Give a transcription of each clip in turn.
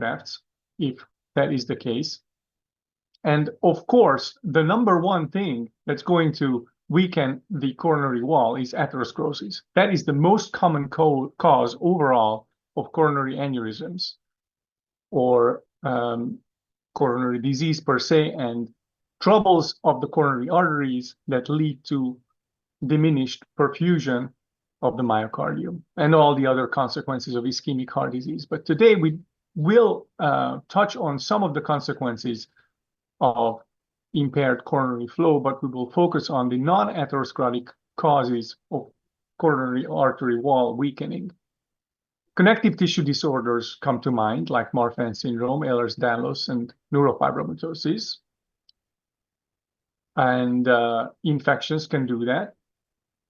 grafts, if that is the case. And of course, the number one thing that's going to weaken the coronary wall is atherosclerosis. That is the most common cause overall of coronary aneurysms or coronary disease per se, and troubles of the coronary arteries that lead to diminished perfusion of the myocardium and all the other consequences of ischemic heart disease. But today we will touch on some of the consequences of impaired coronary flow, but we will focus on the non-atherosclerotic causes of coronary artery wall weakening. Connective tissue disorders come to mind, like Marfan syndrome, Ehlers-Danlos, and neurofibromatosis. And infections can do that.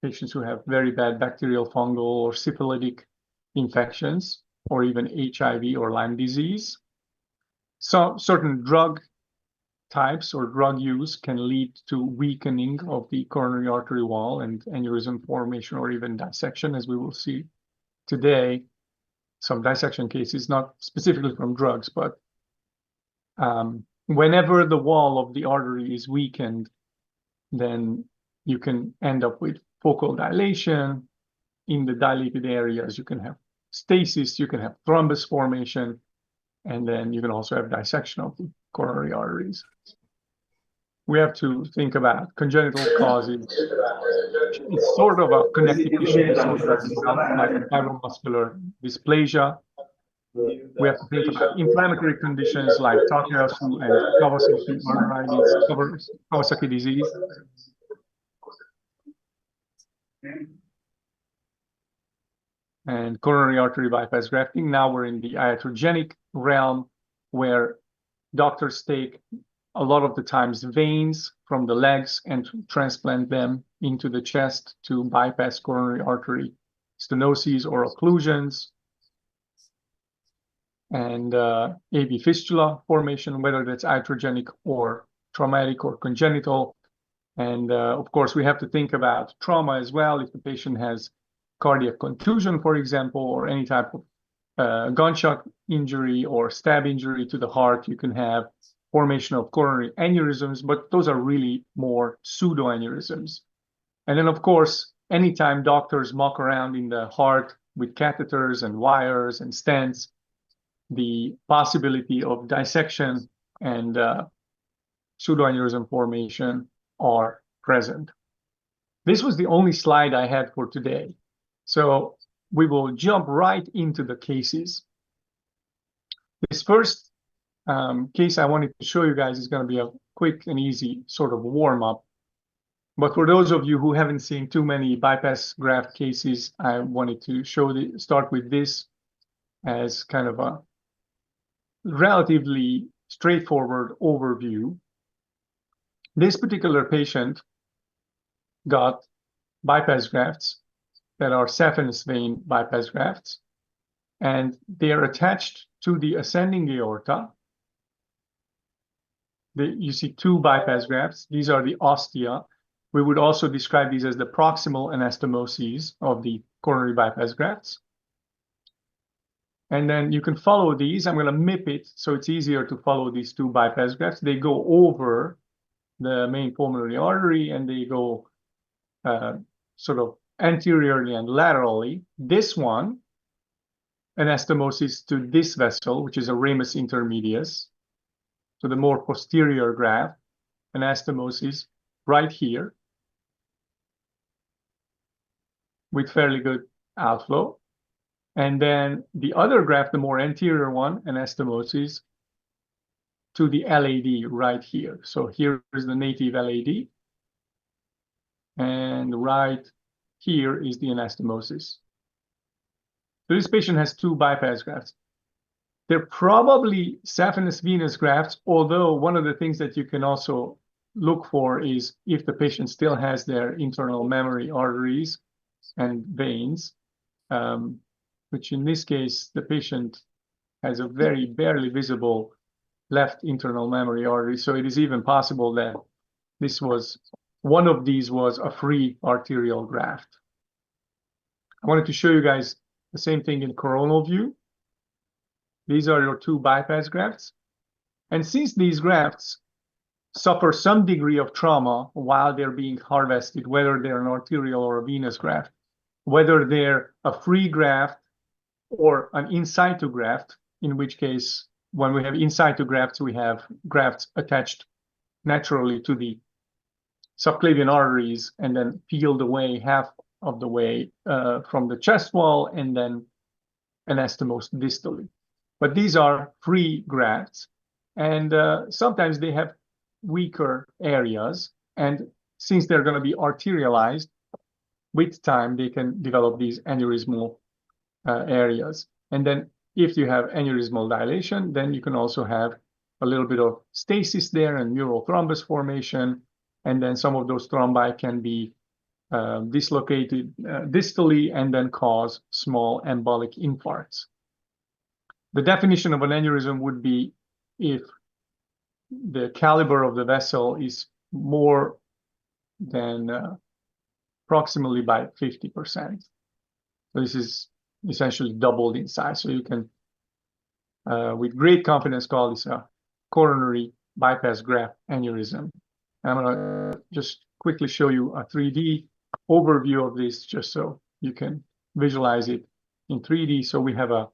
Patients who have very bad bacterial, fungal, or syphilitic infections, or even HIV or Lyme disease. So certain drug types or drug use can lead to weakening of the coronary artery wall and aneurysm formation or even dissection, as we will see today. Some dissection cases, not specifically from drugs, but whenever the wall of the artery is weakened, then you can end up with focal dilation. In the dilated areas, you can have stasis, you can have thrombus formation, and then you can also have dissection of the coronary arteries. We have to think about congenital causes. It's sort of a connective tissue disorder, like fibromuscular dysplasia. We have to think about inflammatory conditions like Takarasu and Kawasaki arthritis, Kawasaki disease. And coronary artery bypass grafting. Now we're in the iatrogenic realm, where doctors take a lot of the times veins from the legs and transplant them into the chest to bypass coronary artery stenoses or occlusions, and AV fistula formation, whether that's iatrogenic or traumatic or congenital. And of course, we have to think about trauma as well. If the patient has cardiac contusion, for example, or any type of gunshot injury or stab injury to the heart, you can have formation of coronary aneurysms, but those are really more pseudoaneurysms. And then, of course, anytime doctors muck around in the heart with catheters and wires and stents, the possibility of dissection and pseudoaneurysm formation are present. This was the only slide I had for today. So we will jump right into the cases. This first case I wanted to show you guys is going to be a quick and easy sort of warm-up. But for those of you who haven't seen too many bypass graft cases, I wanted to start with this as kind of a relatively straightforward overview. This particular patient got bypass grafts that are saphenous vein bypass grafts, and they are attached to the ascending aorta. You see two bypass grafts. These are the ostia. We would also describe these as the proximal anastomoses of the coronary bypass grafts. And then you can follow these. I'm going to MIP it so it's easier to follow these two bypass grafts. They go over the main pulmonary artery, and they go sort of anteriorly and laterally. This one, anastomosis to this vessel, which is a ramus intermedius. So the more posterior graft, anastomosis right here with fairly good outflow. And then the other graft, the more anterior one, anastomosis to the LAD right here. So here is the native LAD. And right here is the anastomosis. So this patient has two bypass grafts. They're probably saphenous venous grafts, although one of the things that you can also look for is if the patient still has their internal mammary arteries and veins, which in this case, the patient has a very barely visible left internal mammary artery. So it is even possible that one of these was a free arterial graft. I wanted to show you guys the same thing in coronal view. These are your two bypass grafts. And since these grafts suffer some degree of trauma while they're being harvested, whether they're an arterial or a venous graft, whether they're a free graft or an in situ graft, in which case, when we have in situ grafts, we have grafts attached naturally to the subclavian arteries and then peeled away half of the way from the chest wall and then anastomosed distally. But these are free grafts, and sometimes they have weaker areas, and since they're going to be arterialized, with time they can develop these aneurysmal areas. And then if you have aneurysmal dilation, then you can also have a little bit of stasis there and mural thrombus formation, and then some of those thrombi can be dislocated distally and then cause small embolic infarcts. The definition of an aneurysm would be if the caliber of the vessel is more than approximately by 50%. So this is essentially doubled in size. So you can, with great confidence, call this a coronary bypass graft aneurysm. I'm going to just quickly show you a 3D overview of this, just so you can visualize it in 3D. So we have a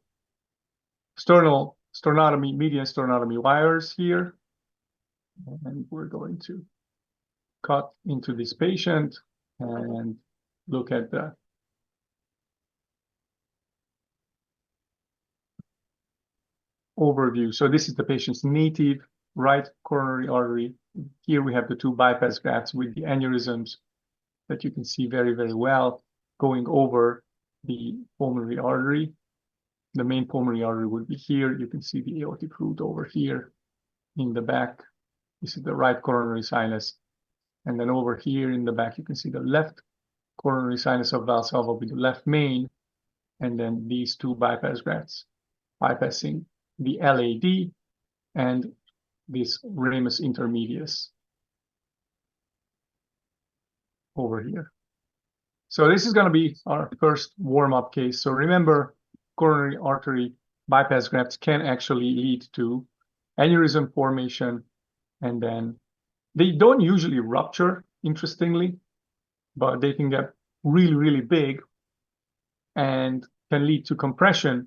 sternotomy, median sternotomy wires here, and we're going to cut into this patient and look at the overview. So this is the patient's native right coronary artery. Here we have the two bypass grafts with the aneurysms that you can see very, very well going over the pulmonary artery. The main pulmonary artery would be here. You can see the aortic root over here in the back. This is the right coronary sinus. And then over here in the back, you can see the left coronary sinus of Valsalva with the left main. And then these two bypass grafts bypassing the LAD and this ramus intermedius over here. So this is going to be our first warm-up case. So remember, coronary artery bypass grafts can actually lead to aneurysm formation, and then they don't usually rupture, interestingly, but they can get really, really big and can lead to compression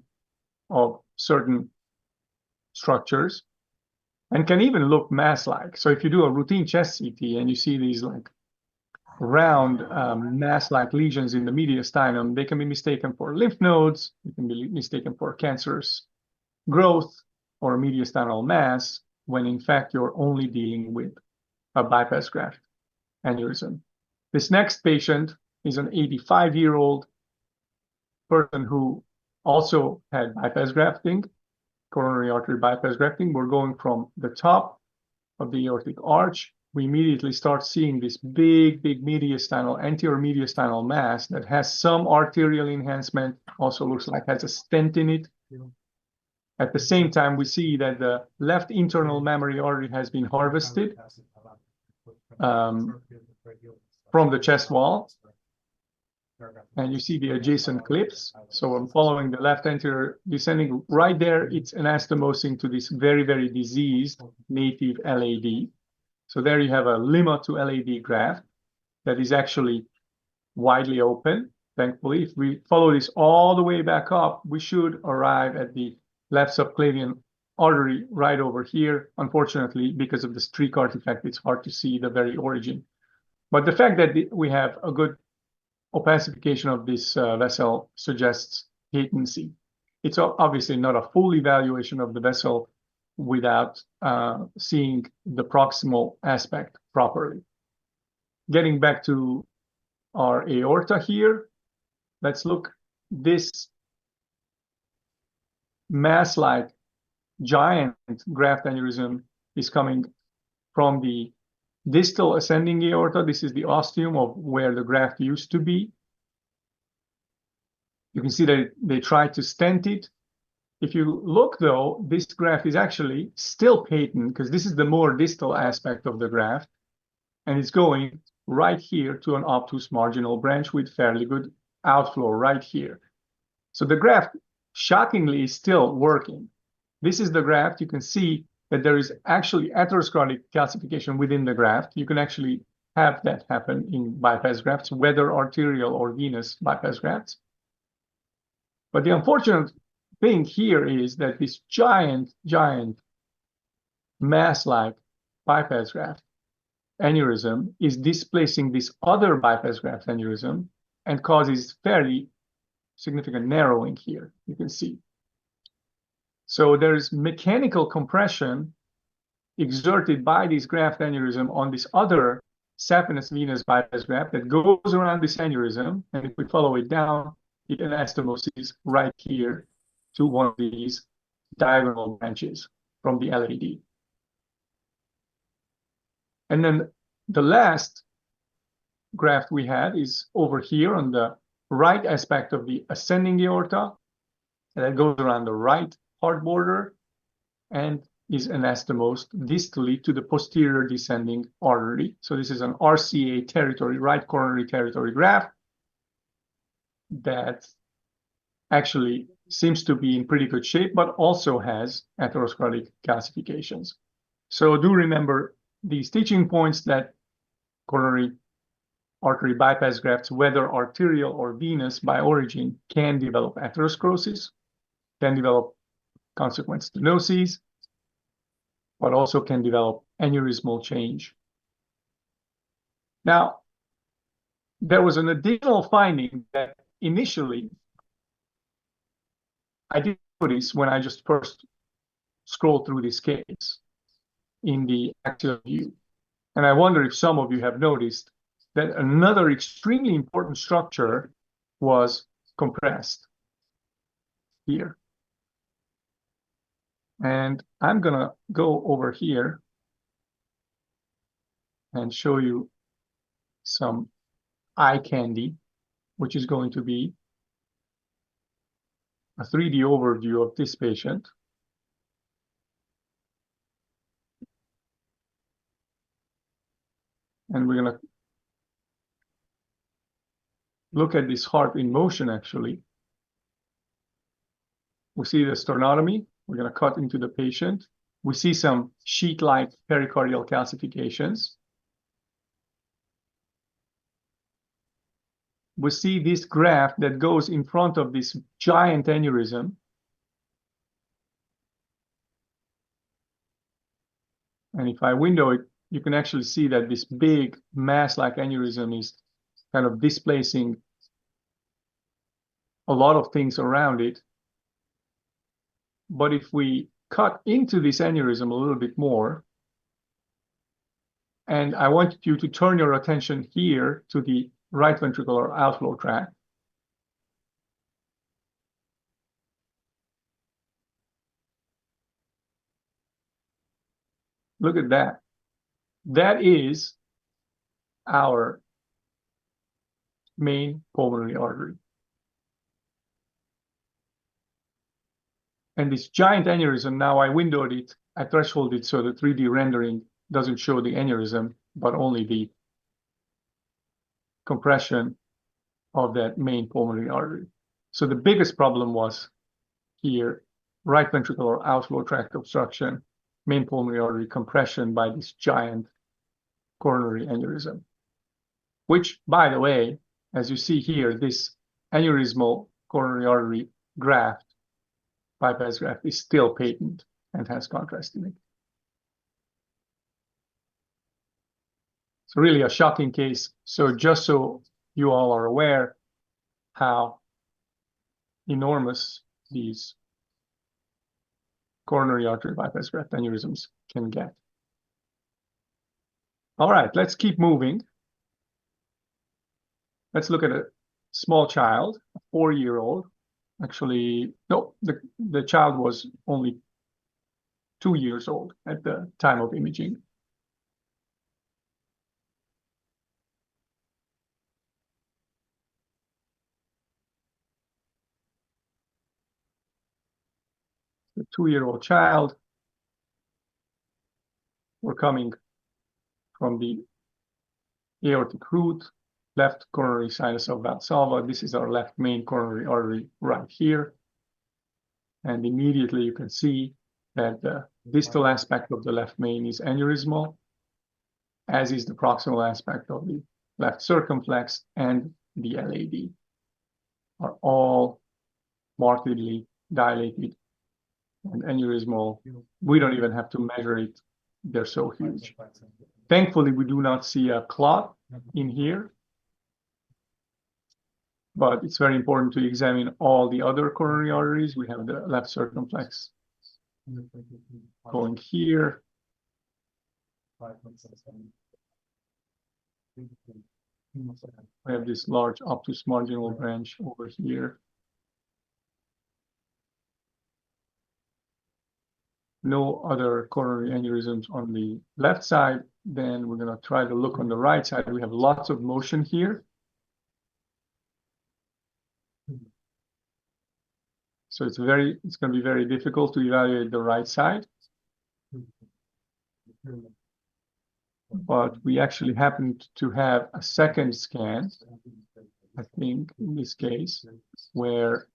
of certain structures and can even look mass-like. So if you do a routine chest CT and you see these like round mass-like lesions in the mediastinum, they can be mistaken for lymph nodes, they can be mistaken for cancerous growth or mediastinal mass, when in fact you're only dealing with a bypass graft aneurysm. This next patient is an 85-year-old person who also had bypass grafting, coronary artery bypass grafting. We're going from the top of the aortic arch. We immediately start seeing this big, big mediastinal, anterior mediastinal mass that has some arterial enhancement, also looks like has a stent in it. Yeah. At the same time, we see that the left internal mammary artery has been harvested from the chest wall. And you see the adjacent clips. So I'm following the left anterior descending right there. It's anastomosing to this very, very diseased native LAD. So there you have a Lima to LAD graft that is actually widely open, thankfully. If we follow this all the way back up, we should arrive at the left subclavian artery right over here. Unfortunately, because of the streak artifact, it's hard to see the very origin. But the fact that we have a good opacification of this vessel suggests patency. It's obviously not a full evaluation of the vessel without seeing the proximal aspect properly. Getting back to our aorta here, let's look. This mass-like giant graft aneurysm is coming from the distal ascending aorta. This is the ostium of where the graft used to be. You can see that they tried to stent it. If you look, though, this graft is actually still patent because this is the more distal aspect of the graft, and it's going right here to an obtuse marginal branch with fairly good outflow right here. So the graft, shockingly, is still working. This is the graft. You can see that there is actually atherosclerotic calcification within the graft. You can actually have that happen in bypass grafts, whether arterial or venous bypass grafts. But the unfortunate thing here is that this giant mass-like bypass graft aneurysm is displacing this other bypass graft aneurysm and causes fairly significant narrowing here, you can see. So there's mechanical compression exerted by this graft aneurysm on this other saphenous venous bypass graft that goes around this aneurysm, and if we follow it down, it anastomoses right here to one of these diagonal branches from the LAD. And then the last graft we had is over here on the right aspect of the ascending aorta, and that goes around the right heart border and is anastomosed distally to the posterior descending artery. So this is an RCA territory, right coronary territory graft that actually seems to be in pretty good shape, but also has atherosclerotic calcifications. So do remember these teaching points that coronary artery bypass grafts, whether arterial or venous by origin, can develop atherosclerosis, can develop consequent stenoses, but also can develop aneurysmal change. Now, there was an additional finding that initially I didn't notice when I just first scrolled through this case in the axial view. And I wonder if some of you have noticed that another extremely important structure was compressed here. And I'm going to go over here and show you some eye candy, which is going to be a 3D overview of this patient. And we're going to look at this heart in motion, actually. We see the sternotomy. We're going to cut into the patient. We see some sheet-like pericardial calcifications. We see this graft that goes in front of this giant aneurysm. And if I window it, you can actually see that this big mass-like aneurysm is kind of displacing a lot of things around it. But if we cut into this aneurysm a little bit more, and I want you to turn your attention here to the right ventricular outflow tract. Look at that. That is our main pulmonary artery. And this giant aneurysm, now I windowed it, I threshold it so the 3D rendering doesn't show the aneurysm, but only the compression of that main pulmonary artery. So the biggest problem was here, right ventricular outflow tract obstruction, main pulmonary artery compression by this giant coronary aneurysm, which, by the way, as you see here, this aneurysmal coronary artery graft, bypass graft, is still patent and has contrast in it. It's really a shocking case. So just so you all are aware how enormous these coronary artery bypass graft aneurysms can get. All right, let's keep moving. Let's look at a small child, a 4-year-old. Actually, no, the child was only 2 years old at the time of imaging. The 2-year-old child. We're coming from the aortic root, left coronary sinus of Valsalva. This is our left main coronary artery right here. And immediately you can see that the distal aspect of the left main is aneurysmal, as is the proximal aspect of the left circumflex, and the LAD are all markedly dilated and aneurysmal. We don't even have to measure it. They're so huge. Thankfully, we do not see a clot in here, but it's very important to examine all the other coronary arteries. We have the left circumflex going here. We have this large obtuse marginal branch over here. No other coronary aneurysms on the left side. Then we're going to try to look on the right side. We have lots of motion here. So it's going to be very difficult to evaluate the right side. But we actually happened to have a second scan, I think, in this case, where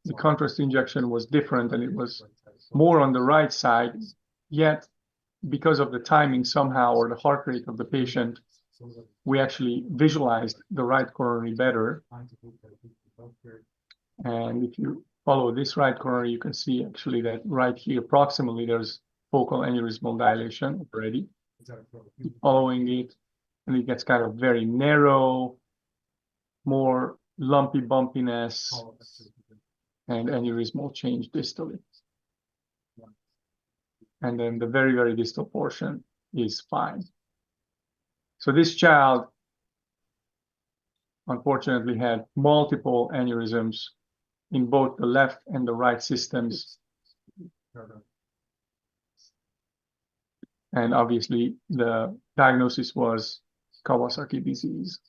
the contrast injection was different and it was more on the right side, yet because of the timing somehow, or the heart rate of the patient, we actually visualized the right coronary better. And if you follow this right coronary, you can see actually that right here proximally there's focal aneurysmal dilation already. Keep following it, and it gets kind of very narrow, more lumpy bumpiness, and aneurysmal change distally. And then the very, very distal portion is fine. So this child, unfortunately, had multiple aneurysms in both the left and the right systems. And obviously, the diagnosis was Kawasaki disease.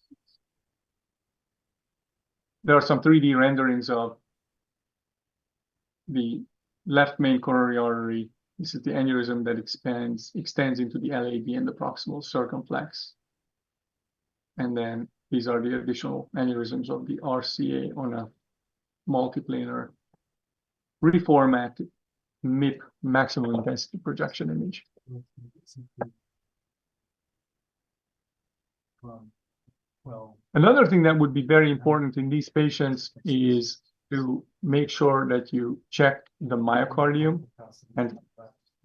There are some 3D renderings of the left main coronary artery. This is the aneurysm that extends into the LAD and the proximal circumflex. And then these are the additional aneurysms of the RCA on a multiplanar reformatted MIP, maximum intensity projection image. Another thing that would be very important in these patients is to make sure that you check the myocardium. And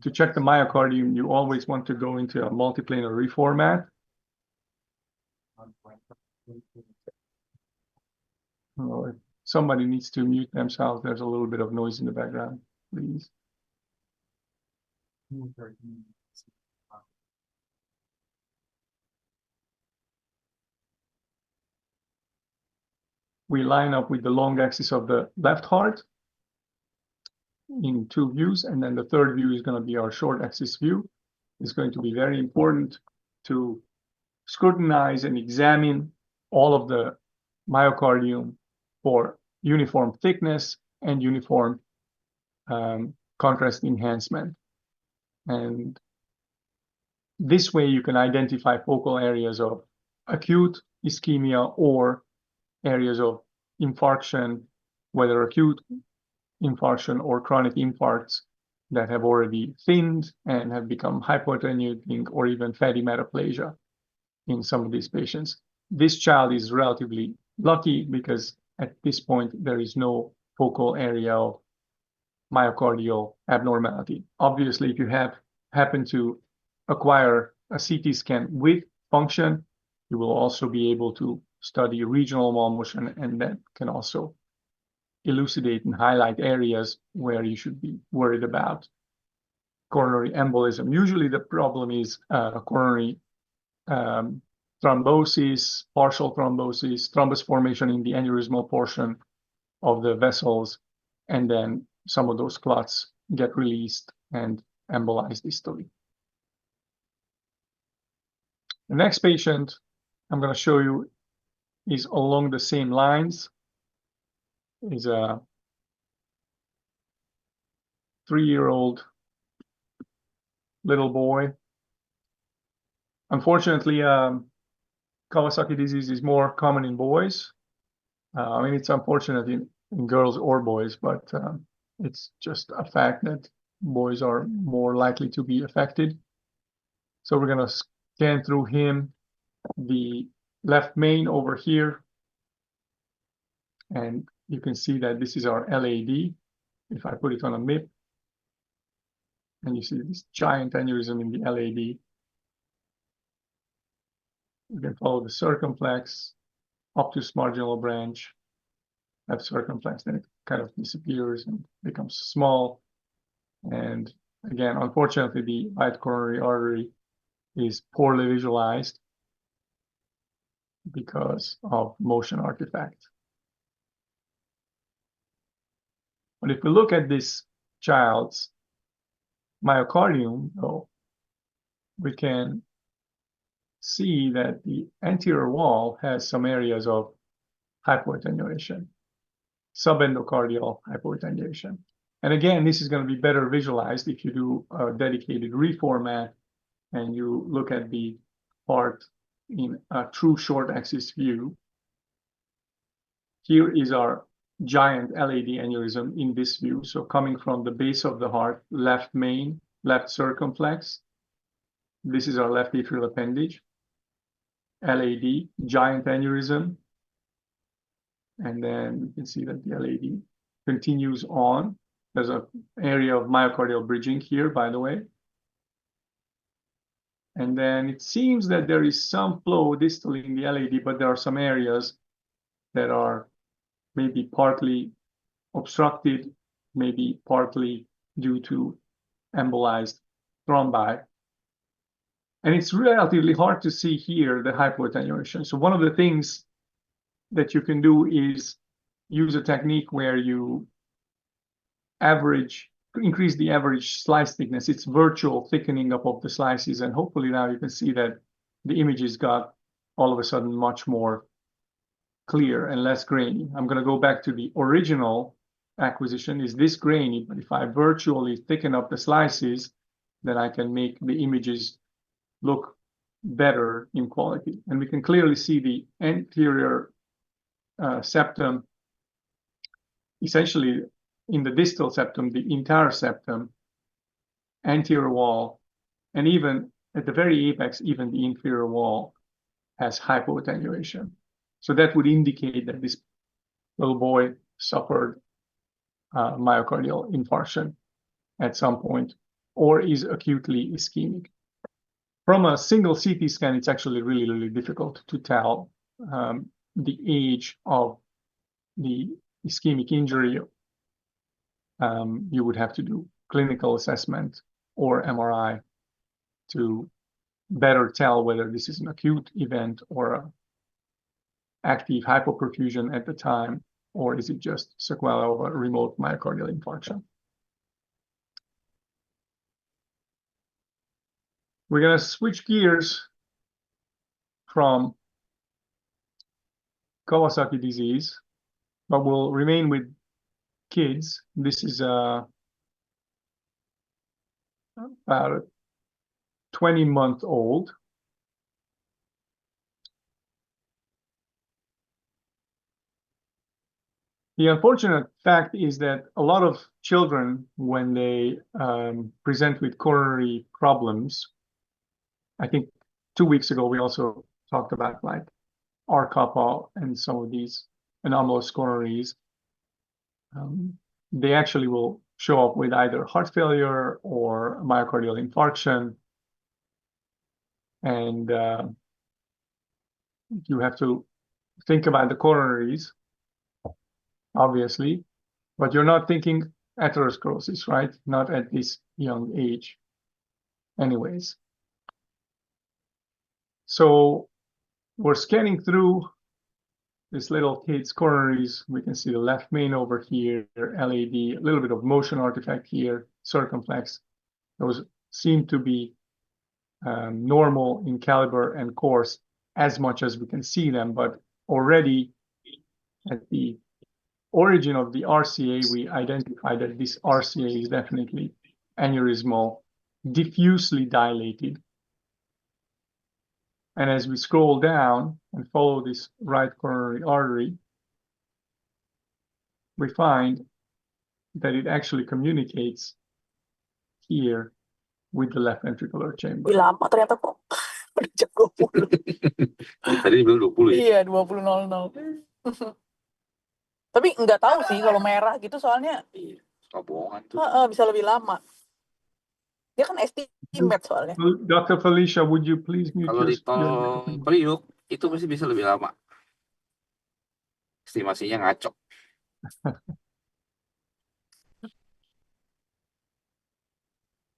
to check the myocardium, you always want to go into a multiplanar reformat. Oh, if somebody needs to mute themselves. There's a little bit of noise in the background, please. We line up with the long axis of the left heart in two views, and then the third view is going to be our short axis view. It's going to be very important to scrutinize and examine all of the myocardium for uniform thickness and uniform contrast enhancement. And this way you can identify focal areas of acute ischemia or areas of infarction, whether acute infarction or chronic infarcts that have already thinned and have become hypoattenuating, or even fatty metaplasia in some of these patients. This child is relatively lucky because at this point there is no focal area of myocardial abnormality. Obviously, if you happen to acquire a CT scan with function, you will also be able to study regional malmotion, and that can also elucidate and highlight areas where you should be worried about coronary embolism. Usually the problem is coronary thrombosis, partial thrombosis, thrombus formation in the aneurysmal portion of the vessels, and then some of those clots get released and embolize distally. The next patient I'm going to show you is along the same lines. Is a 3-year-old little boy. Unfortunately, Kawasaki disease is more common in boys. I mean, it's unfortunate in girls or boys, but It's just a fact that boys are more likely to be affected. So we're going to scan through him, the left main over here. And you can see that this is our LAD. If I put it on a MIP, and you see this giant aneurysm in the LAD. You can follow the circumflex, obtuse marginal branch, left circumflex, then it kind of disappears and becomes small. And again, unfortunately, the right coronary artery is poorly visualized because of motion artifact. But if we look at this child's myocardium, though, we can see that the anterior wall has some areas of hypoattenuation, subendocardial hypoattenuation. And again, this is going to be better visualized if you do a dedicated reformat and you look at the heart in a true short axis view. Here is our giant LAD aneurysm in this view. So coming from the base of the heart, left main, left circumflex. This is our left atrial appendage. LAD, giant aneurysm. And then you can see that the LAD continues on. There's an area of myocardial bridging here, by the way. And then it seems that there is some flow distally in the LAD, but there are some areas that are maybe partly obstructed, maybe partly due to embolized thrombi. And it's relatively hard to see here the hypoattenuation. So one of the things that you can do is use a technique where you increase the average slice thickness. It's virtual thickening up of the slices. And hopefully now you can see that the images got all of a sudden much more clear and less grainy. I'm going to go back to the original acquisition. Is this grainy? But if I virtually thicken up the slices, then I can make the images look better in quality. And we can clearly see the anterior septum, essentially in the distal septum, the entire septum, anterior wall, and even at the very apex, even the inferior wall has hypoattenuation. So that would indicate that this little boy suffered myocardial infarction at some point or is acutely ischemic. From a single CT scan, it's actually really, really difficult to tell the age of the ischemic injury. You would have to do clinical assessment or MRI to better tell whether this is an acute event or an active hypoperfusion at the time, or is it just sequelae of a remote myocardial infarction. We're going to switch gears from Kawasaki disease, but we'll remain with kids. This is about a 20-month-old. The unfortunate fact is that a lot of children, when they present with coronary problems, I think 2 weeks ago, we also talked about like R-kappa and some of these anomalous coronaries. They actually will show up with either heart failure or myocardial infarction. And you have to think about the coronaries, obviously, but you're not thinking atherosclerosis, right? Not at this young age anyways. So we're scanning through this little kid's coronaries. We can see the left main over here, LAD, a little bit of motion artifact here, circumflex. Those seem to be normal in caliber and course as much as we can see them, but already at the origin of the RCA, we identified that this RCA is definitely aneurysmal, diffusely dilated. And as we scroll down and follow this right coronary artery, we find that it actually communicates here with the left ventricular chamber. Lama ternyata kok. Udah jam 20. Tadi bilang 20 ya? Iya, 20.00. Tapi nggak tahu sih kalau merah gitu soalnya Iya, suka bohongan tuh. bisa lebih lama. Dia kan estimate soalnya. Dr. Felicia, would you please mute Kalau di tol your Priuk itu masih bisa lebih lama. Estimasinya ngaco.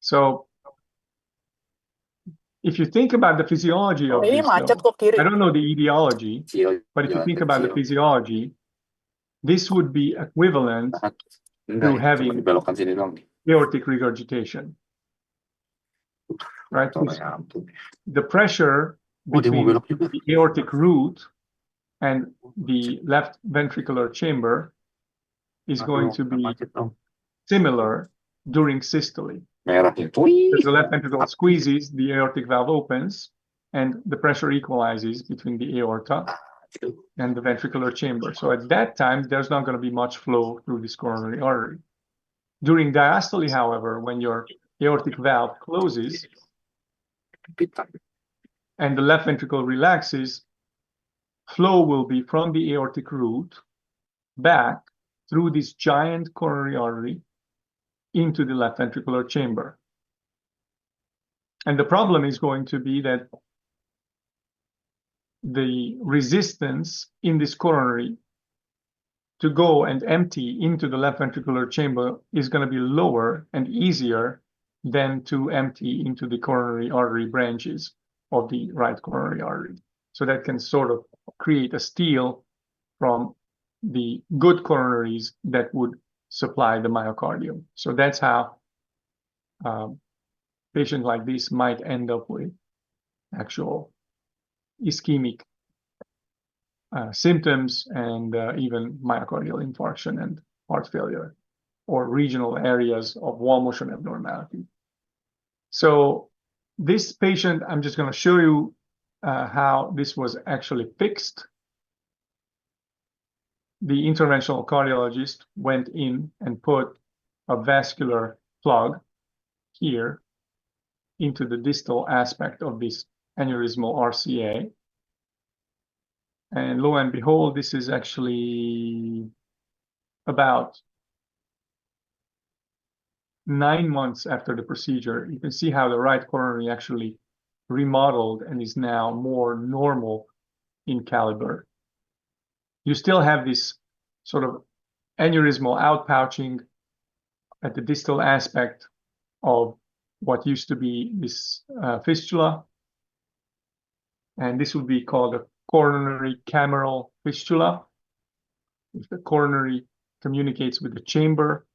So, if you think about the physiology of Ini this, macet though, kok kiri. I don't know the etiology, Kecil, but if you jalan think about the kecil. physiology, this would be equivalent Enggak, to cuma having dibelokkan sini doang nih. aortic regurgitation, right? Motornya ya ampun. The pressure Oh, dia mau between belok juga. the aortic root and the left ventricular chamber is going to be Macet dong. similar during systole. Merah ya. As the left ventricle squeezes, the aortic valve opens, and the pressure equalizes between the aorta and the ventricular chamber. So at that time, there's not going to be much flow through this coronary artery. During diastole, however, when your aortic valve closes and the left ventricle relaxes, flow will be from the aortic root back through this giant coronary artery into the left ventricular chamber. And the problem is going to be that the resistance in this coronary to go and empty into the left ventricular chamber is going to be lower and easier than to empty into the coronary artery branches of the right coronary artery. So that can sort of create a steal from the good coronaries that would supply the myocardium. So that's how patients like this might end up with actual ischemic symptoms and even myocardial infarction and heart failure, or regional areas of wall motion abnormality. So this patient, I'm just going to show you how this was actually fixed. The interventional cardiologist went in and put a vascular plug here into the distal aspect of this aneurysmal RCA. And lo and behold, this is actually about 9 months after the procedure. You can see how the right coronary actually remodeled and is now more normal in caliber. You still have this sort of aneurysmal outpouching at the distal aspect of what used to be this fistula. And this would be called a coronary cameral fistula. If the coronary communicates with the chamber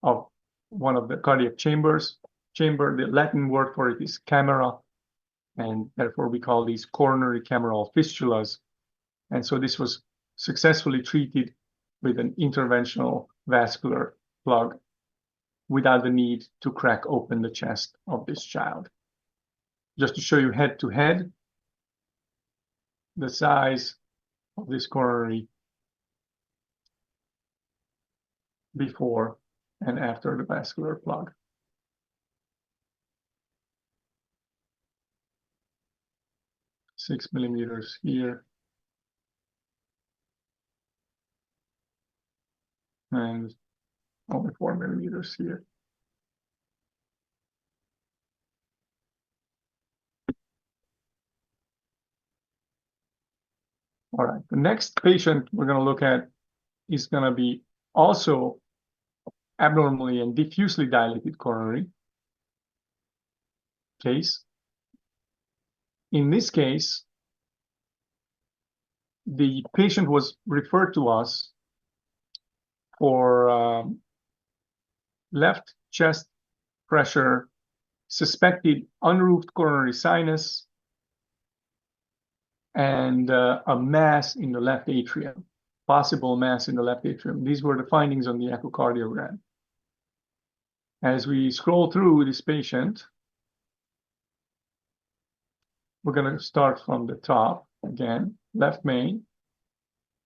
of one of the cardiac chambers, the Latin word for it is camera, and therefore we call these coronary cameral fistulas. And so this was successfully treated with an interventional vascular plug without the need to crack open the chest of this child. Just to show you head to head, the size of this coronary before and after the vascular plug. Six millimeters here. And only 4 millimeters here. All right, the next patient we're going to look at is going to be also abnormally and diffusely dilated coronary case. In this case, the patient was referred to us for left chest pressure, suspected unroofed coronary sinus, and a mass in the left atrium, possible mass in the left atrium. These were the findings on the echocardiogram. As we scroll through this patient, we're going to start from the top again, left main.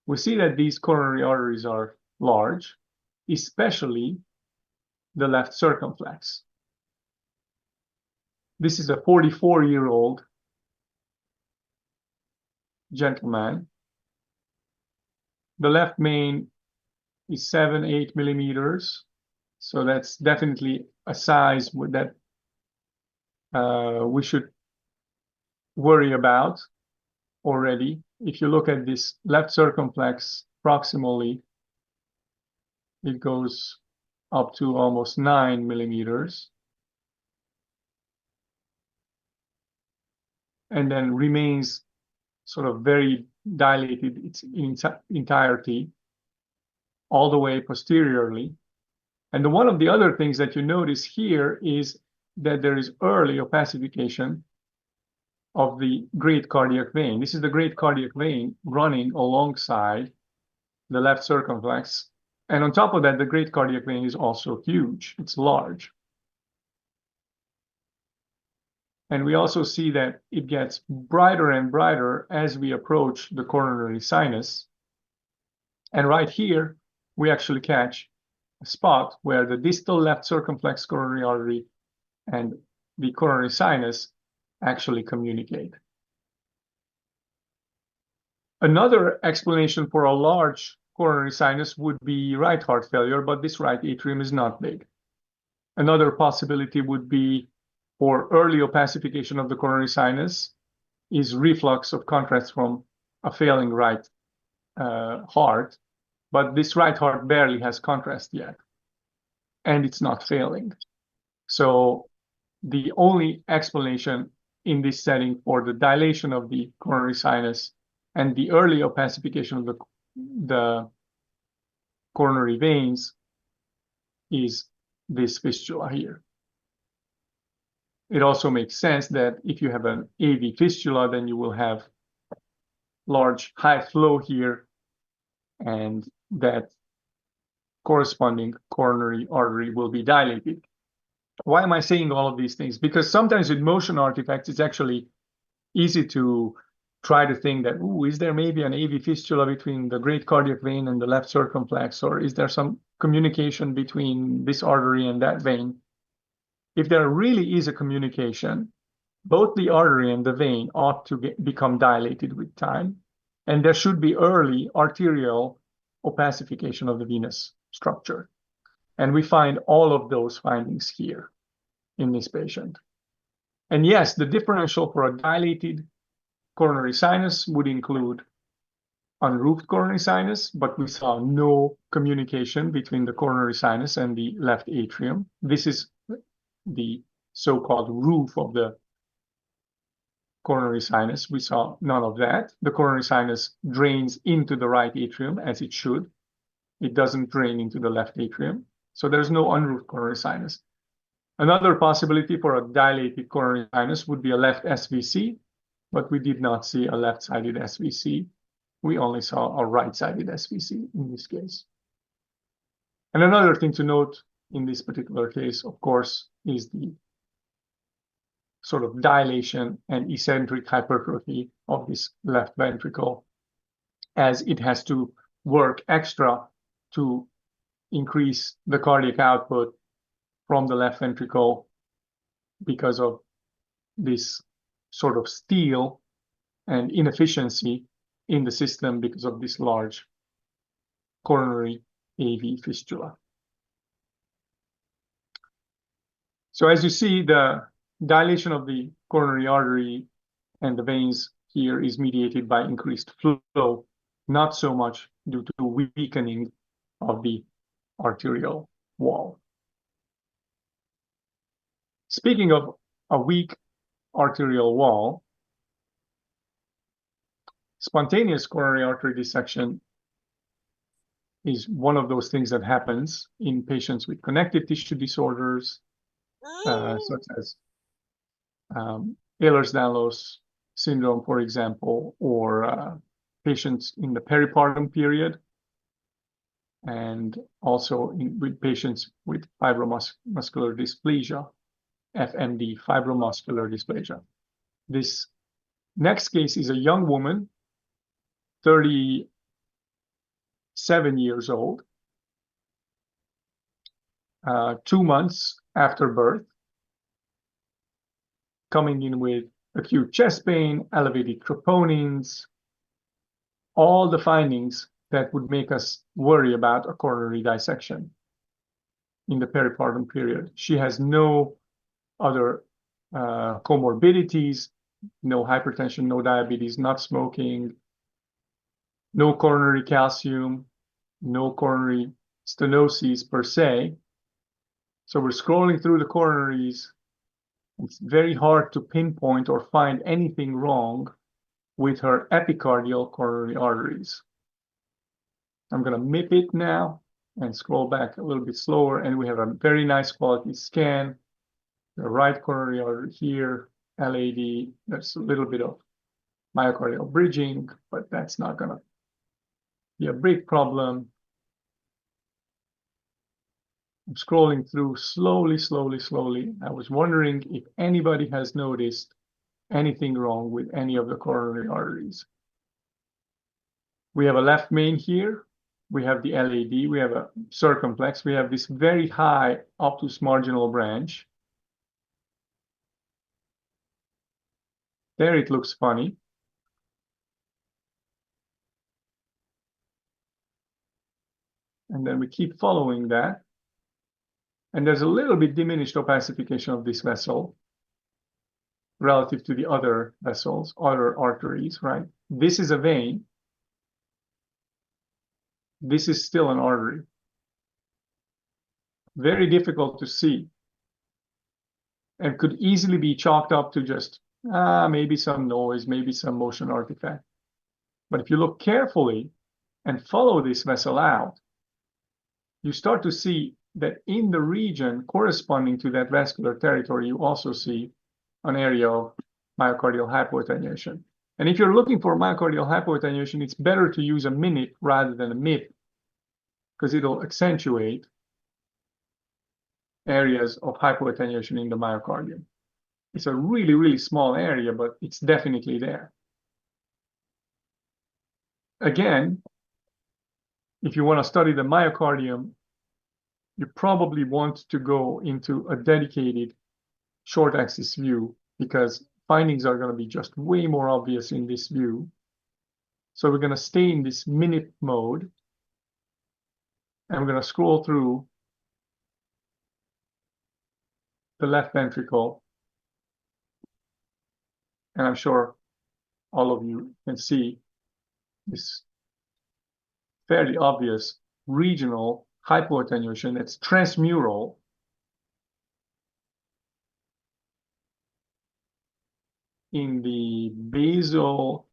We see that these coronary arteries are large, especially the left circumflex. This is a 44-year-old gentleman. The left main is 7-8 millimeters. So that's definitely a size that we should worry about already. If you look at this left circumflex proximally, it goes up to almost 9 millimeters. And then remains sort of very dilated in its entirety all the way posteriorly. And one of the other things that you notice here is that there is early opacification of the great cardiac vein. This is the great cardiac vein running alongside the left circumflex. And on top of that, the great cardiac vein is also huge. It's large. And we also see that it gets brighter and brighter as we approach the coronary sinus. And right here, we actually catch a spot where the distal left circumflex coronary artery and the coronary sinus actually communicate. Another explanation for a large coronary sinus would be right heart failure, but this right atrium is not big. Another possibility would be for early opacification of the coronary sinus is reflux of contrast from a failing right heart, but this right heart barely has contrast yet, and it's not failing. So the only explanation in this setting for the dilation of the coronary sinus and the early opacification of the coronary veins is this fistula here. It also makes sense that if you have an AV fistula, then you will have large high flow here, and that corresponding coronary artery will be dilated. Why am I saying all of these things? Because sometimes with motion artifacts, it's actually easy to try to think that, ooh, is there maybe an AV fistula between the great cardiac vein and the left circumflex, or is there some communication between this artery and that vein? If there really is a communication, both the artery and the vein ought to become dilated with time, and there should be early arterial opacification of the venous structure. And we find all of those findings here in this patient. And yes, the differential for a dilated coronary sinus would include unroofed coronary sinus, but we saw no communication between the coronary sinus and the left atrium. This is the so-called roof of the coronary sinus. We saw none of that. The coronary sinus drains into the right atrium as it should. It doesn't drain into the left atrium. So there's no unroofed coronary sinus. Another possibility for a dilated coronary sinus would be a left SVC, but we did not see a left-sided SVC. We only saw a right-sided SVC in this case. And another thing to note in this particular case, of course, is the sort of dilation and eccentric hypertrophy of this left ventricle, as it has to work extra to increase the cardiac output from the left ventricle because of this sort of steel and inefficiency in the system because of this large coronary AV fistula. So as you see, the dilation of the coronary artery and the veins here is mediated by increased flow, not so much due to weakening of the arterial wall. Speaking of a weak arterial wall, spontaneous coronary artery dissection is one of those things that happens in patients with connective tissue disorders, such as Ehlers-Danlos syndrome, for example, or patients in the peripartum period, and also with patients with fibromuscular dysplasia, FMD, fibromuscular dysplasia. This next case is a young woman, 37 years old. 2 months after birth, coming in with acute chest pain, elevated troponins, all the findings that would make us worry about a coronary dissection in the peripartum period. She has no other comorbidities, no hypertension, no diabetes, not smoking, no coronary calcium, no coronary stenosis per se. So we're scrolling through the coronaries. It's very hard to pinpoint or find anything wrong with her epicardial coronary arteries. I'm going to MIP it now and scroll back a little bit slower, and we have a very nice quality scan. The right coronary artery here, LAD, there's a little bit of myocardial bridging, but that's not going to be a big problem. I'm scrolling through slowly, slowly, slowly. I was wondering if anybody has noticed anything wrong with any of the coronary arteries. We have a left main here. We have the LAD. We have a circumflex. We have this very high obtuse marginal branch. There it looks funny. And then we keep following that. And there's a little bit diminished opacification of this vessel relative to the other vessels, other arteries, right? This is a vein. This is still an artery. Very difficult to see. And could easily be chalked up to just, maybe some noise, maybe some motion artifact. But if you look carefully and follow this vessel out, you start to see that in the region corresponding to that vascular territory, you also see an area of myocardial hypoattenuation. And if you're looking for myocardial hypoattenuation, it's better to use a MINIP rather than a MIP, because it'll accentuate areas of hypoattenuation in the myocardium. It's a really, really small area, but it's definitely there. Again, if you want to study the myocardium, you probably want to go into a dedicated short axis view, because findings are going to be just way more obvious in this view. So we're going to stay in this MINIP mode, and we're going to scroll through the left ventricle. And I'm sure all of you can see this fairly obvious regional hypoattenuation. It's transmural. In the basal,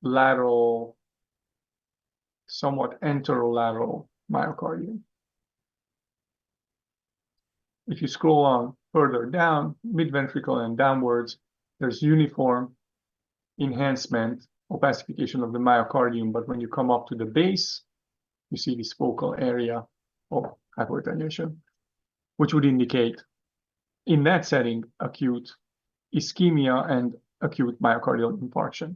lateral, somewhat anterolateral myocardium. If you scroll on further down, midventricle and downwards, there's uniform enhancement, opacification of the myocardium. But when you come up to the base, you see this focal area of hypoattenuation, which would indicate, in that setting, acute ischemia and acute myocardial infarction.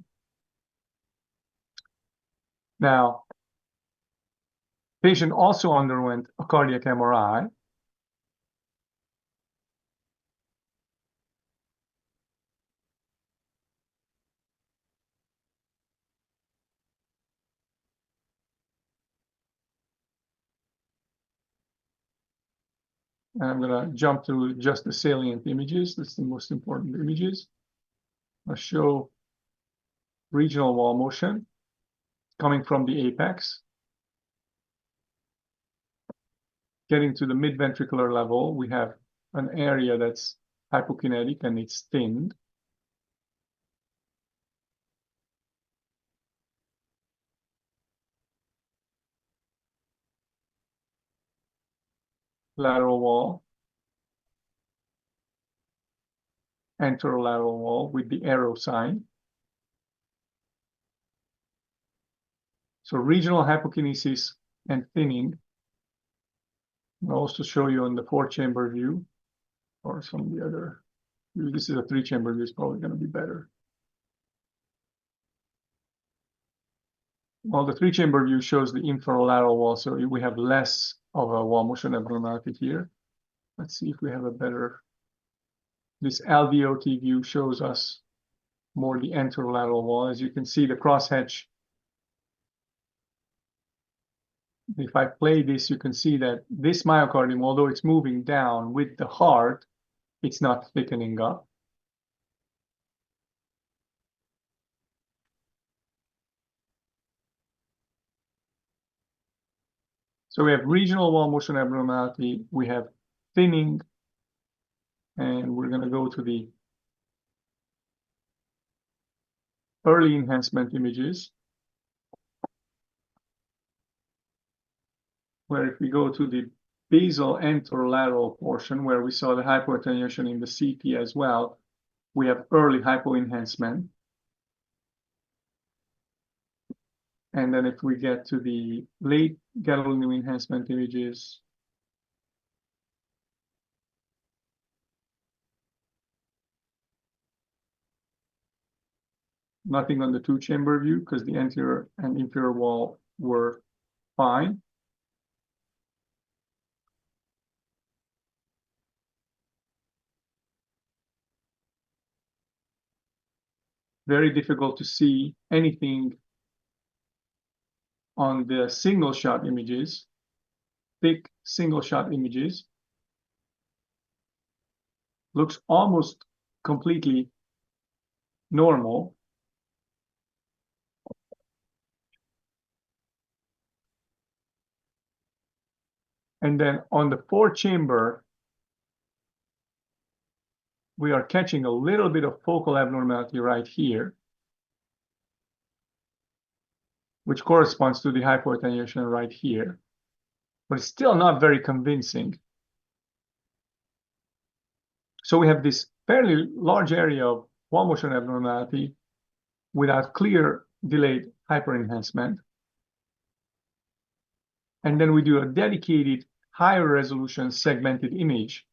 Now, patient also underwent a cardiac MRI. And I'm going to jump to just the salient images. That's the most important images. I'll show regional wall motion coming from the apex. Getting to the midventricular level, we have an area that's hypokinetic and it's thinned. Lateral wall, anterolateral wall with the arrow sign. So regional hypokinesis and thinning. I'll also show you on the 4-chamber view or some of the other. This is a 3-chamber view, it's probably going to be better. Well, the three-chamber view shows the inferolateral wall, so we have less of a wall motion abnormality here. Let's see if we have a better. This LVOT view shows us more the anterolateral wall. As you can see, the crosshatch. If I play this, you can see that this myocardium, although it's moving down with the heart, it's not thickening up. So we have regional wall motion abnormality, we have thinning, and we're going to go to the early enhancement images, where if we go to the basal anterolateral portion, where we saw the hypoattenuation in the CT as well, we have early hypoenhancement. And then if we get to the late gadolinium enhancement images, nothing on the two-chamber view because the anterior and inferior wall were fine. Very difficult to see anything on the single shot images, thick single shot images. Looks almost completely normal. And then on the four-chamber, we are catching a little bit of focal abnormality right here, which corresponds to the hypoattenuation right here, but it's still not very convincing. So we have this fairly large area of wall motion abnormality without clear delayed hyperenhancement. And then we do a dedicated higher resolution segmented image.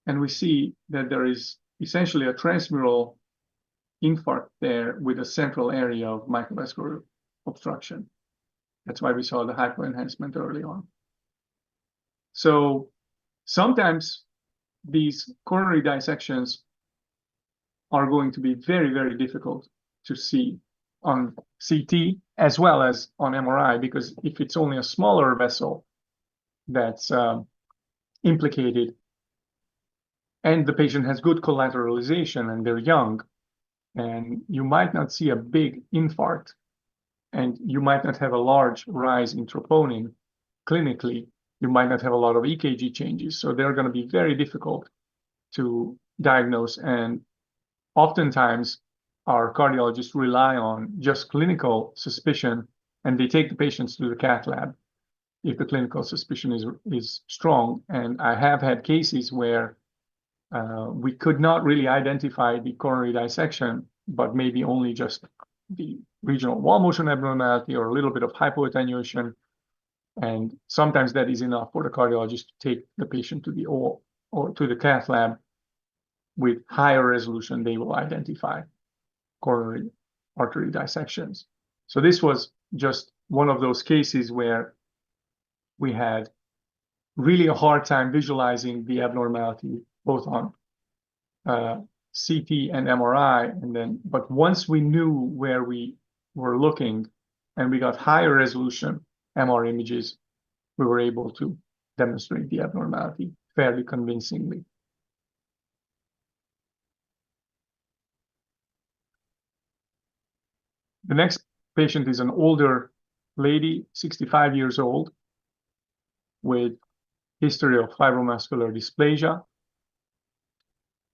And we see that there is essentially a transmural infarct there with a central area of microvascular obstruction. That's why we saw the hypoenhancement early on. So sometimes these coronary dissections are going to be very, very difficult to see on CT as well as on MRI, because if it's only a smaller vessel that's implicated and the patient has good collateralization and they're young, and you might not see a big infarct and you might not have a large rise in troponin clinically, you might not have a lot of EKG changes. So they're going to be very difficult to diagnose. And oftentimes our cardiologists rely on just clinical suspicion and they take the patients to the cath lab if the clinical suspicion is strong. And I have had cases where we could not really identify the coronary dissection, but maybe only just the regional wall motion abnormality or a little bit of hypoattenuation. And sometimes that is enough for the cardiologist to take the patient to the or to the cath lab. With higher resolution, they will identify coronary artery dissections. So this was just one of those cases where we had really a hard time visualizing the abnormality, both on CT and MRI. But once we knew where we were looking and we got higher resolution MR images, we were able to demonstrate the abnormality fairly convincingly. The next patient is an older lady, 65 years old, with history of fibromuscular dysplasia.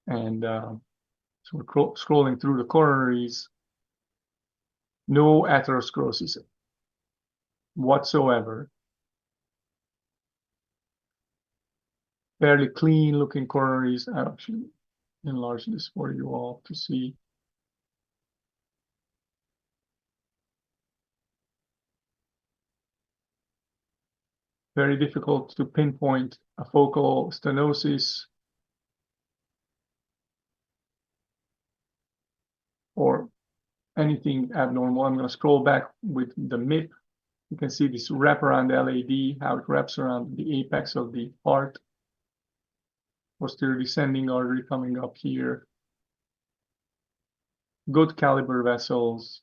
And so we're scrolling through the coronaries. No atherosclerosis whatsoever. Fairly clean looking coronaries. I actually enlarge this for you all to see. Very difficult to pinpoint a focal stenosis or anything abnormal. I'm going to scroll back with the MIP. You can see this wraparound LAD, how it wraps around the apex of the heart. Posterior descending artery coming up here. Good caliber vessels.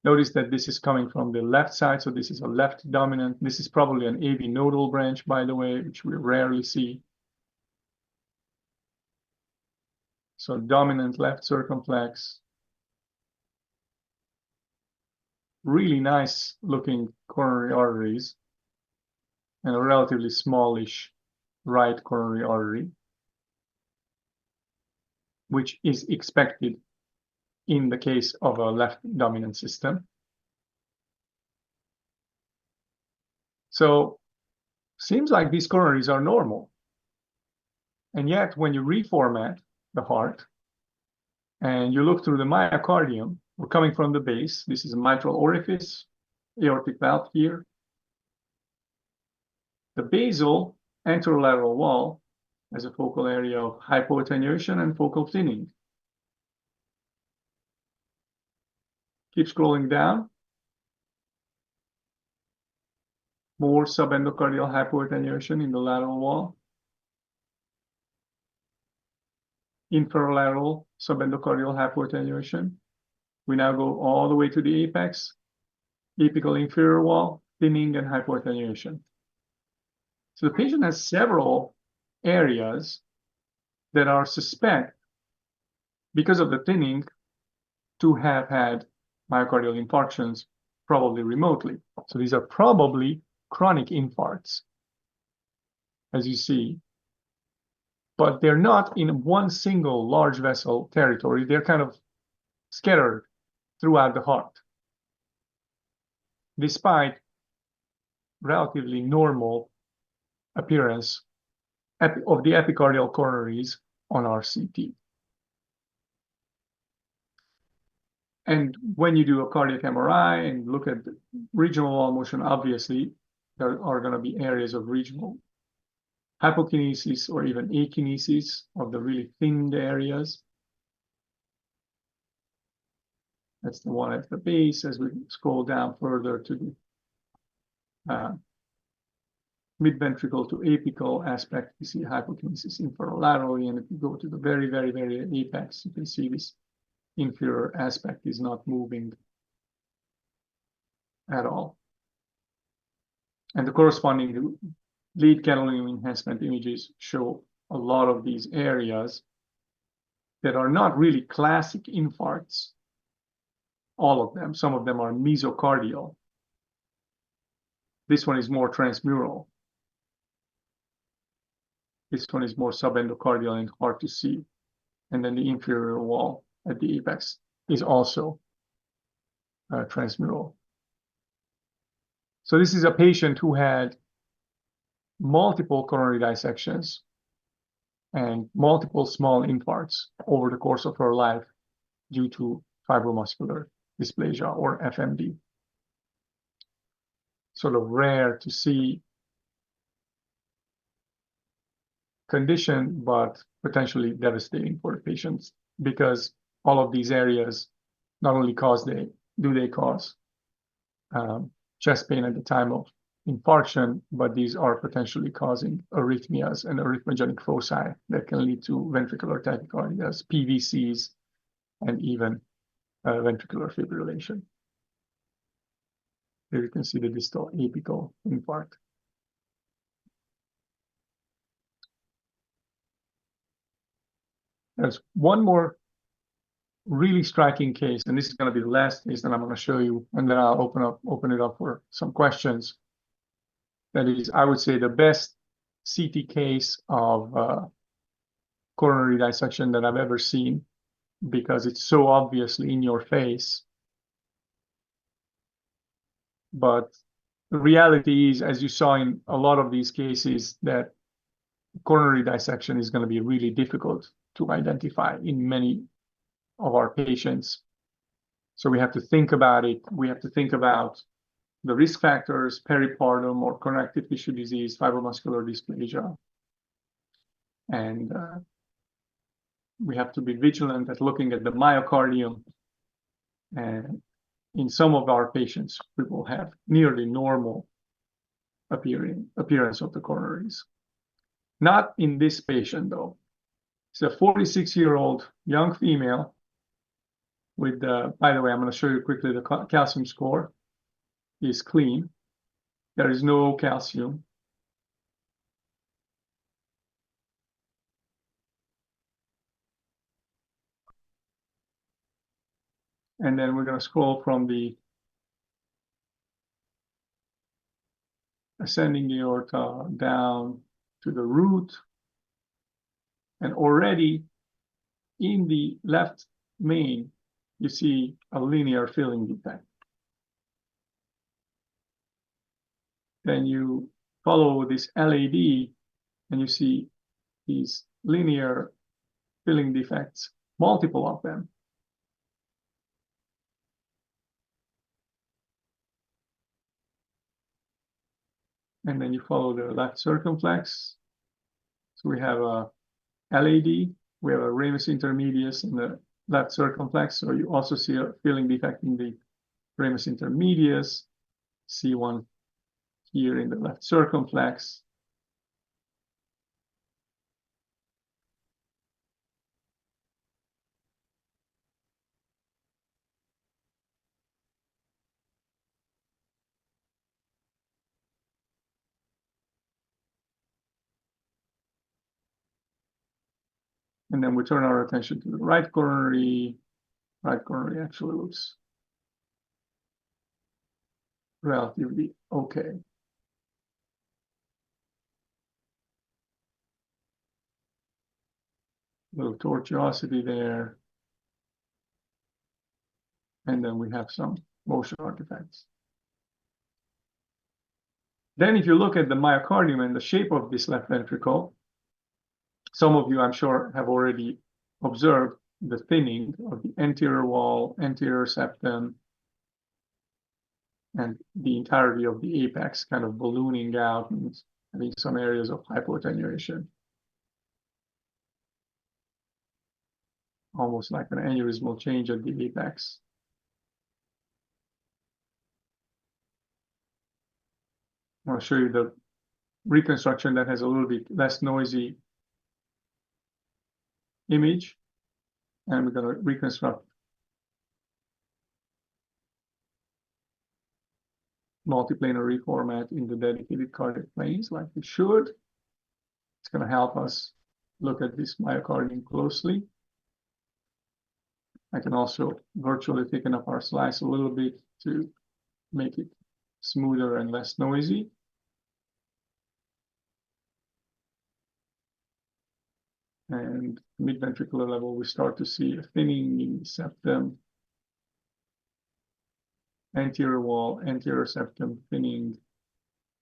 Notice that this is coming from the left side, so this is a left dominant. This is probably an AV nodal branch, by the way, which we rarely see. So dominant left circumflex. Really nice looking coronary arteries and a relatively smallish right coronary artery, which is expected in the case of a left dominant system. So seems like these coronaries are normal. And yet when you reformat the heart and you look through the myocardium, we're coming from the base. This is a mitral orifice, aortic valve here. The basal anterolateral wall has a focal area of hypoattenuation and focal thinning. Keep scrolling down. More subendocardial hypoattenuation in the lateral wall. Inferolateral subendocardial hypoattenuation. We now go all the way to the apex. Apical inferior wall, thinning and hypoattenuation. So the patient has several areas that are suspect, because of the thinning, to have had myocardial infarctions, probably remotely. So these are probably chronic infarcts, as you see. But they're not in one single large vessel territory. They're kind of scattered throughout the heart, despite relatively normal appearance of the epicardial coronaries on our CT. And when you do a cardiac MRI and look at the regional wall motion, obviously, there are going to be areas of regional hypokinesis or even akinesis of the really thinned areas. That's the one at the base. As we scroll down further to the mid-ventricle to apical aspect, you see hypokinesis inferolaterally. And if you go to the very, very, very apex, you can see this inferior aspect is not moving at all. And the corresponding lead gadolinium enhancement images show a lot of these areas that are not really classic infarcts. All of them. Some of them are mesocardial. This one is more transmural. This one is more subendocardial and hard to see. And then the inferior wall at the apex is also transmural. So this is a patient who had multiple coronary dissections and multiple small infarcts over the course of her life due to fibromuscular dysplasia or FMD. Sort of rare to see condition, but potentially devastating for the patients, because all of these areas not only cause chest pain at the time of infarction, but these are potentially causing arrhythmias and arrhythmogenic foci that can lead to ventricular tachycardias, PVCs, and even ventricular fibrillation. Here you can see the distal apical infarct. There's one more really striking case, and this is going to be the last case that I'm going to show you, and then I'll open it up for some questions. That is, I would say, the best CT case of coronary dissection that I've ever seen, because it's so obviously in your face. But the reality is, as you saw in a lot of these cases, that coronary dissection is going to be really difficult to identify in many of our patients. So we have to think about it. We have to think about the risk factors, peripartum or connective tissue disease, fibromuscular dysplasia. And we have to be vigilant at looking at the myocardium And in some of our patients, we will have nearly normal appearance of the coronaries. Not in this patient, though. It's a 46-year-old young female with, by the way, I'm going to show you quickly the calcium score is clean. There is no calcium. And then we're going to scroll from the ascending aorta down to the root. And already in the left main, you see a linear filling defect. Then you follow this LAD and you see these linear filling defects, multiple of them. And then you follow the left circumflex. So we have a LAD, we have a ramus intermedius in the left circumflex. So you also see a filling defect in the ramus intermedius. See one here in the left circumflex. And then we turn our attention to the right coronary. Right coronary actually looks relatively okay. Little tortuosity there. And then we have some motion artifacts. Then if you look at the myocardium and the shape of this left ventricle, some of you, I'm sure, have already observed the thinning of the anterior wall, anterior septum, and the entirety of the apex kind of ballooning out and having some areas of hypoattenuation. Almost like an aneurysmal change at the apex. I'll show you the reconstruction that has a little bit less noisy image. And we're going to reconstruct multiplanar reformat in the dedicated cardiac planes like we should. It's going to help us look at this myocardium closely. I can also virtually thicken up our slice a little bit to make it smoother and less noisy. And mid-ventricular level, we start to see a thinning in the septum, anterior wall, anterior septum thinning,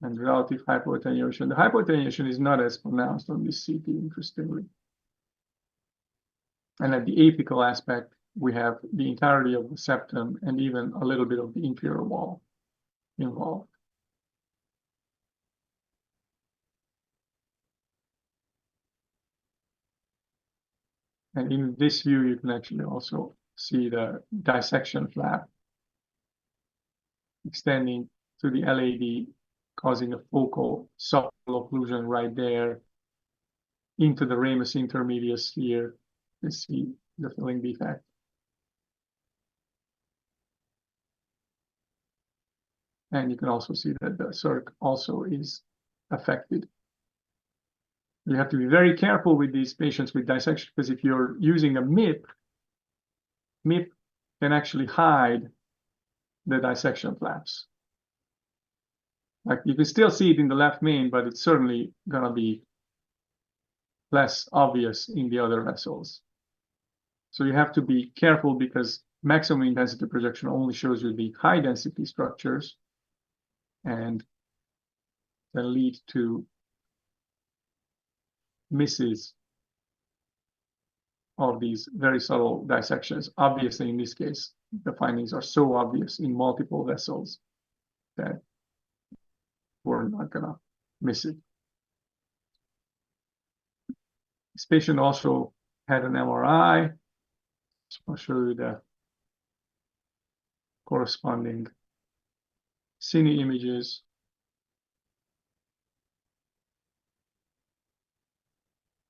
and relative hypoattenuation. The hypoattenuation is not as pronounced on this CT, interestingly. And at the apical aspect, we have the entirety of the septum and even a little bit of the inferior wall involved. And in this view, you can actually also see the dissection flap extending to the LAD, causing a focal subtle occlusion right there into the ramus intermedius here. You see the filling defect. And you can also see that the circ also is affected. You have to be very careful with these patients with dissection, because if you're using a MIP can actually hide the dissection flaps. Like you can still see it in the left main, but it's certainly going to be less obvious in the other vessels. So you have to be careful, because maximum intensity projection only shows you the high density structures and can lead to misses of these very subtle dissections. Obviously, in this case, the findings are so obvious in multiple vessels that we're not going to miss it. This patient also had an MRI. So I'll show you the corresponding cine images.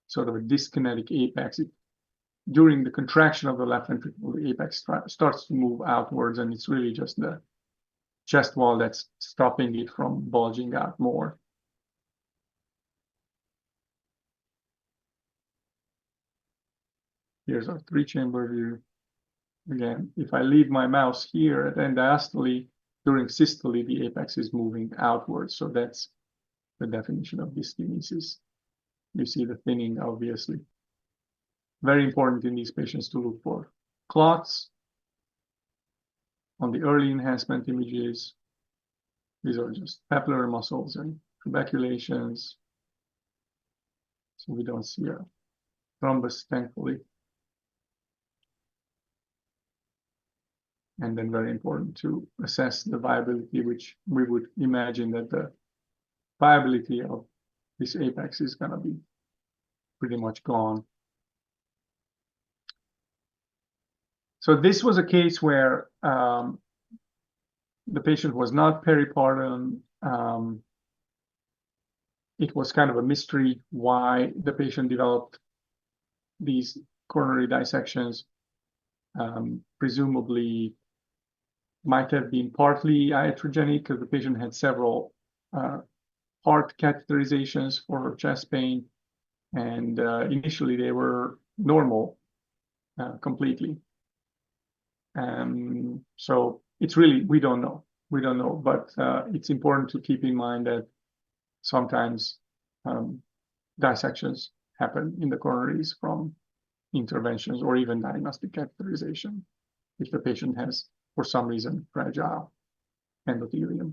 Sort of a dyskinetic apex. During the contraction of the left ventricle, the apex starts to move outwards, and it's really just the chest wall that's stopping it from bulging out more. Here's our 3-chamber view. Again, if I leave my mouse here at end diastole, during systole, the apex is moving outwards. So that's the definition of dyskinesis. You see the thinning, obviously. Very important in these patients to look for clots on the early enhancement images. These are just papillary muscles and trabeculations. So we don't see a thrombus, thankfully. And then very important to assess the viability, which we would imagine that the viability of this apex is going to be pretty much gone. So this was a case where the patient was not peripartum. It was kind of a mystery why the patient developed these coronary dissections. Presumably might have been partly iatrogenic because the patient had several heart catheterizations for her chest pain, and initially they were normal completely. So it's really, we don't know, but it's important to keep in mind that sometimes dissections happen in the coronaries from interventions or even diagnostic catheterization if the patient has, for some reason, fragile endothelium.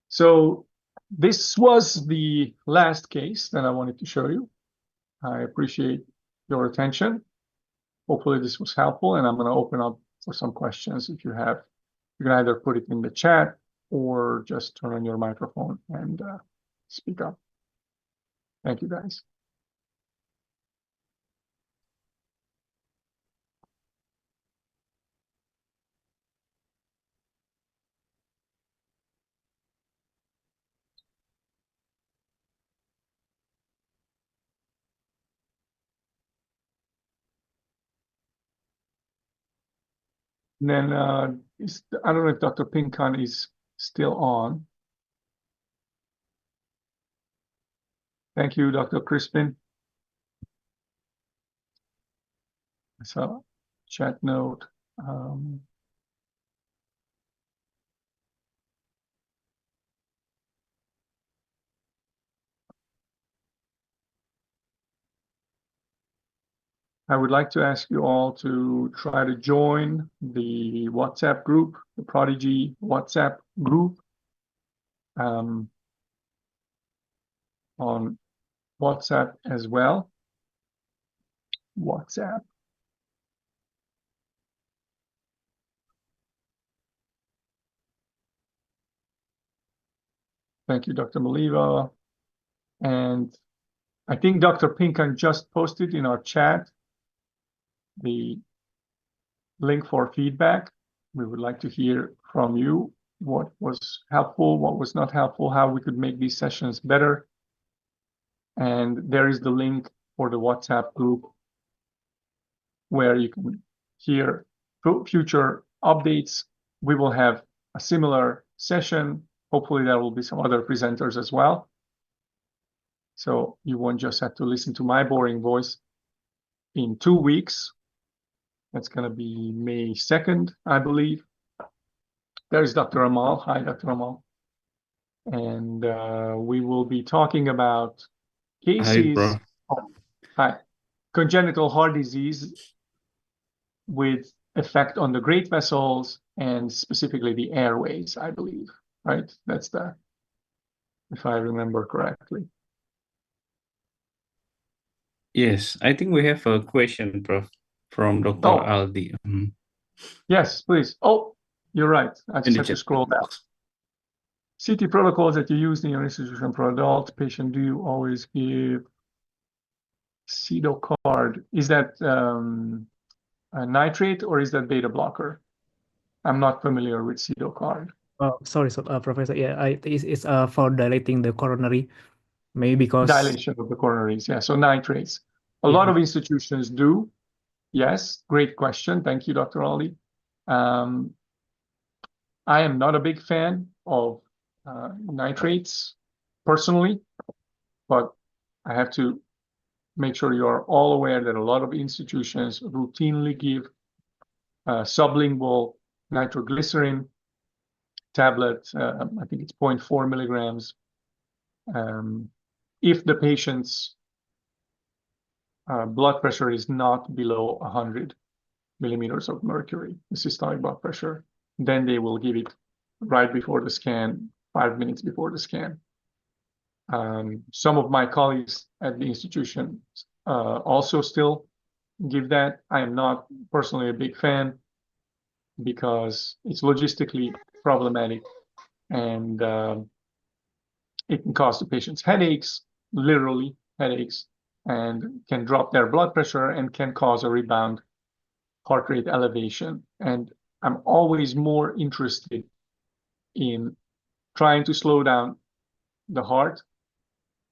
So this was the last case that I wanted to show you. I appreciate your attention. Hopefully this was helpful, and I'm going to open up for some questions. If you have, you can either put it in the chat or just turn on your microphone and speak up. Thank you, guys. And then I don't know if Dr. Pinkan is still on. Thank you, Dr. Crispin. So, chat note. I would like to ask you all to try to join the WhatsApp group, the PRODIGEE WhatsApp group. On WhatsApp as well. WhatsApp. Thank you, Dr. Maliva. And I think Dr. Pinkan just posted in our chat the link for feedback. We would like to hear from you what was helpful, what was not helpful, how we could make these sessions better. And there is the link for the WhatsApp group where you can hear future updates. We will have a similar session. Hopefully there will be some other presenters as well. So you won't just have to listen to my boring voice in 2 weeks. That's going to be May 2nd, I believe. There's Dr. Amal. Hi, Dr. Amal. And we will be talking about cases of congenital heart disease with effect on the great vessels and specifically the airways, I believe, right? That's the, if I remember correctly. Yes, I think we have a question, Prof, from Dr. Aldi. Yes, please. Oh, you're right. I just have to scroll down. CT protocols that you use in your institution for adult patient, do you always give Pseudocard? Is that a nitrate or is that beta blocker? I'm not familiar with CEDO-CARD. Sorry, Professor. Yeah, it's for dilating the coronary, maybe because Dilation of the coronaries, yeah. So nitrates. A Yeah. lot of institutions do. Yes, great question. Thank you, Dr. Ali. I am not a big fan of nitrates personally, but I have to make sure you are all aware that a lot of institutions routinely give sublingual nitroglycerin tablet. I think it's 0.4 milligrams. If the patient's blood pressure is not below 100 millimeters of mercury, the systolic blood pressure, then they will give it right before the scan, 5 minutes before the scan. Some of my colleagues at the institution also still give that. I am not personally a big fan because it's logistically problematic and it can cause the patients headaches, literally headaches, and can drop their blood pressure and can cause a rebound heart rate elevation. And I'm always more interested in trying to slow down the heart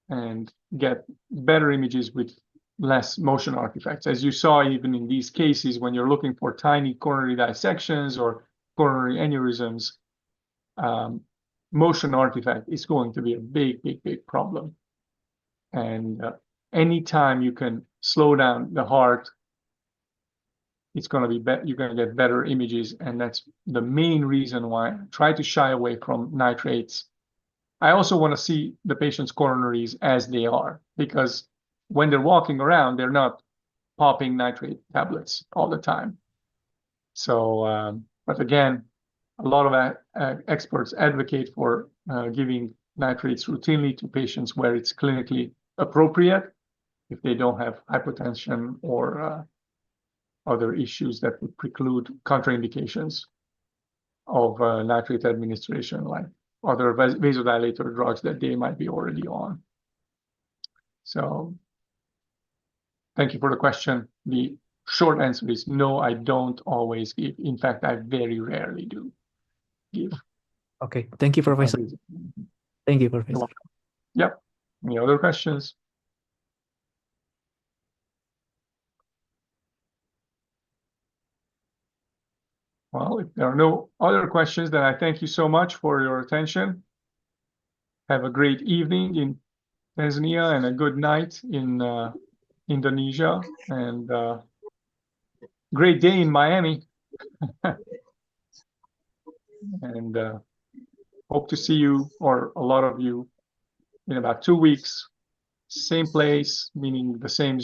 and get better images with less motion artifacts. As you saw, even in these cases, when you're looking for tiny coronary dissections or coronary aneurysms, motion artifact is going to be a big problem. And anytime you can slow down the heart, it's going to be you're going to get better images, and that's the main reason why I try to shy away from nitrates. I also want to see the patient's coronaries as they are, because when they're walking around, they're not popping nitrate tablets all the time. So, but again, a lot of experts advocate for giving nitrates routinely to patients where it's clinically appropriate, if they don't have hypotension or other issues that would preclude contraindications of nitrate administration, like other vasodilator drugs that they might be already on. So thank you for the question. The short answer is no, I don't always give. In fact, I very rarely do give. Okay. Thank you, Professor. Thank you, Professor. Yep. Any other questions? Well, if there are no other questions, then I thank you so much for your attention. Have a great evening in Tanzania and a good night in Indonesia, and great day in Miami. And hope to see you, or a lot of you, in about 2 weeks. Same place, meaning the same